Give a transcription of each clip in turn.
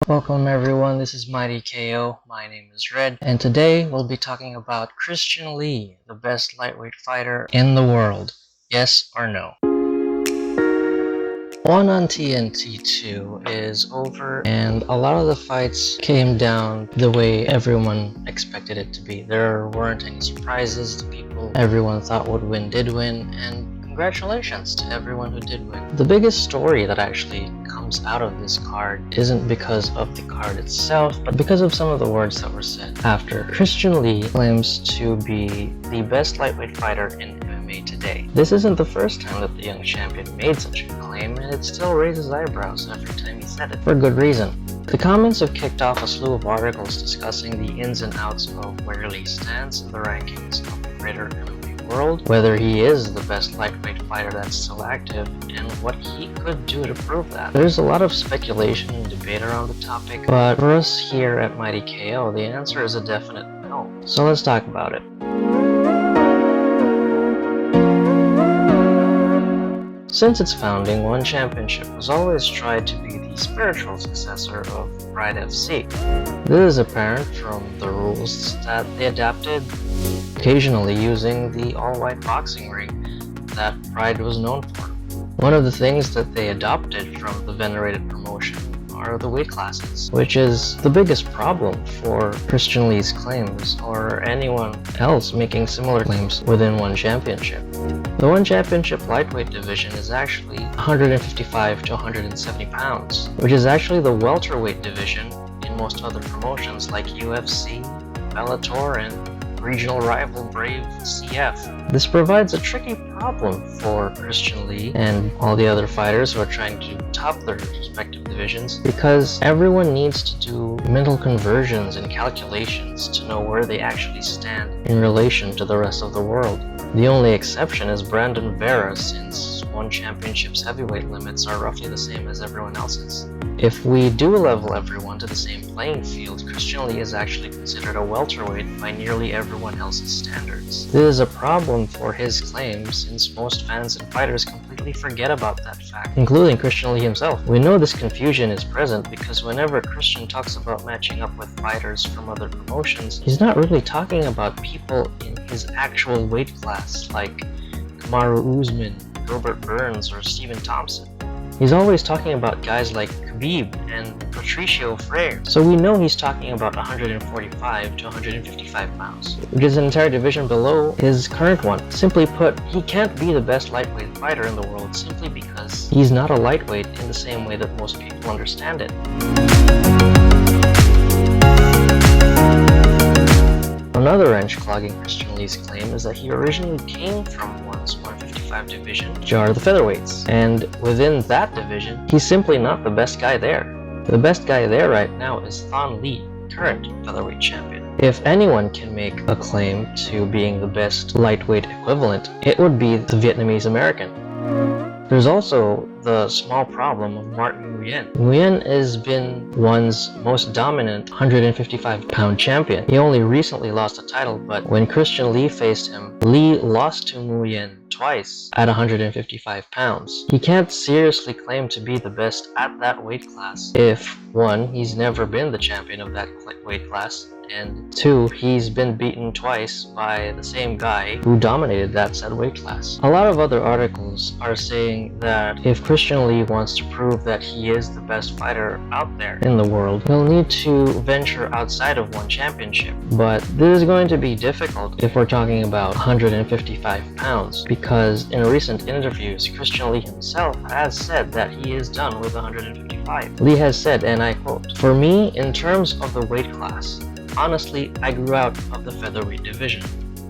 Welcome everyone, this is Mighty KO, my name is Red, and today we'll be talking about Christian Lee, the best lightweight fighter in the world. Yes or no? 1 on TNT 2 is over, and a lot of the fights came down the way everyone expected it to be. There weren't any surprises. The people everyone thought would win did win, and congratulations to everyone who did win. The biggest story that actually comes out of this card isn't because of the card itself, but because of some of the words that were said after. Christian Lee claims to be the best lightweight fighter in MMA today. This isn't the first time that the young champion made such a claim, and it still raises eyebrows every time he said it, for good reason. The comments have kicked off a slew of articles discussing the ins and outs of where Lee stands in the rankings of the greater MMA world, whether he is the best lightweight fighter that's still active, and what he could do to prove that. There's a lot of speculation and debate around the topic, but for us here at Mighty KO, the answer is a definite no. So let's talk about it. Since its founding, One Championship has always tried to be the spiritual successor of Pride FC. This is apparent from the rules that they adapted, occasionally using the all-white boxing ring that Pride was known for. One of the things that they adopted from the venerated promotion are the weight classes, which is the biggest problem for Christian Lee's claims or anyone else making similar claims within One Championship. The One Championship lightweight division is actually 155 to 170 pounds, which is actually the welterweight division in most other promotions like UFC, Bellator, and regional rival Brave CF. This provides a tricky problem for Christian Lee and all the other fighters who are trying to top their respective divisions, because everyone needs to do mental conversions and calculations to know where they actually stand in relation to the rest of the world. The only exception is Brandon Vera, since One Championship's heavyweight limits are roughly the same as everyone else's. If we do level everyone to the same playing field, Christian Lee is actually considered a welterweight by nearly everyone else's standards. This is a problem for his claims, since most fans and fighters completely forget about that fact, including Christian Lee himself. We know this confusion is present because whenever Christian talks about matching up with fighters from other promotions, he's not really talking about people in his actual weight class like Kamaru Usman, Gilbert Burns, or Stephen Thompson. He's always talking about guys like Khabib and Patricio Freire, so we know he's talking about 145 to 155 pounds, which is an entire division below his current one. Simply put, he can't be the best lightweight fighter in the world simply because he's not a lightweight in the same way that most people understand it. Another wrench clogging Christian Lee's claim is that he originally came from One's 155 division, which are the featherweights, and within that division, he's simply not the best guy there. The best guy there right now is Thon Lee, current featherweight champion. If anyone can make a claim to being the best lightweight equivalent, it would be the Vietnamese American. There's also the small problem of Martin Nguyen. Nguyen has been One's most dominant 155-pound champion. He only recently lost a title, but when Christian Lee faced him, Lee lost to Nguyen twice at 155 pounds. He can't seriously claim to be the best at that weight class if, 1, he's never been the champion of that weight class, and 2, he's been beaten twice by the same guy who dominated that said weight class. A lot of other articles are saying that if Christian Lee wants to prove that he is the best fighter out there in the world, he'll need to venture outside of One Championship. But this is going to be difficult if we're talking about 155 pounds, because in recent interviews, Christian Lee himself has said that he is done with 155. Lee has said, and I quote, "For me, in terms of the weight class, honestly, I grew out of the featherweight division,"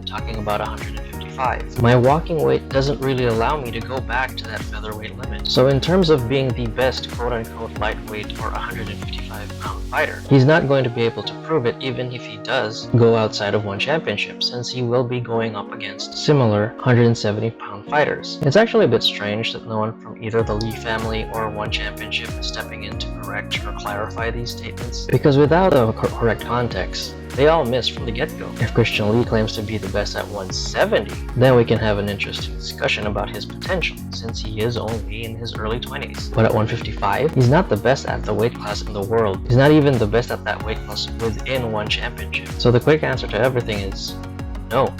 talking about 155. My walking weight doesn't really allow me to go back to that featherweight limit. So in terms of being the best quote-unquote lightweight or 155-pound fighter, he's not going to be able to prove it even if he does go outside of One Championship, since he will be going up against similar 170-pound fighters. It's actually a bit strange that no one from either the Lee family or One Championship is stepping in to correct or clarify these statements, because without a correct context, They all missed from the get-go. If Christian Lee claims to be the best at 170, then we can have an interesting discussion about his potential, since he is only in his early 20s. But at 155, he's not the best at the weight class in the world. He's not even the best at that weight class within one championship. So the quick answer to everything is no.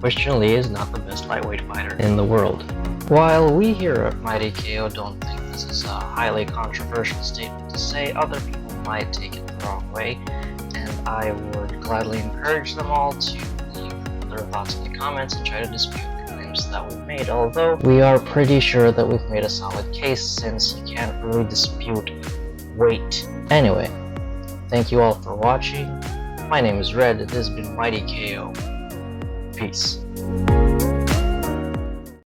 Christian Lee is not the best lightweight fighter in the world. While we here at Mighty KO don't think this is a highly controversial statement to say, other people might take it the wrong way, and I would gladly encourage them all to leave their thoughts in the comments and try to dispute the claims that we've made, although we are pretty sure that we've made a solid case since you can't really dispute weight. Anyway, thank you all for watching. My name is Red, it has been Mighty KO. Peace.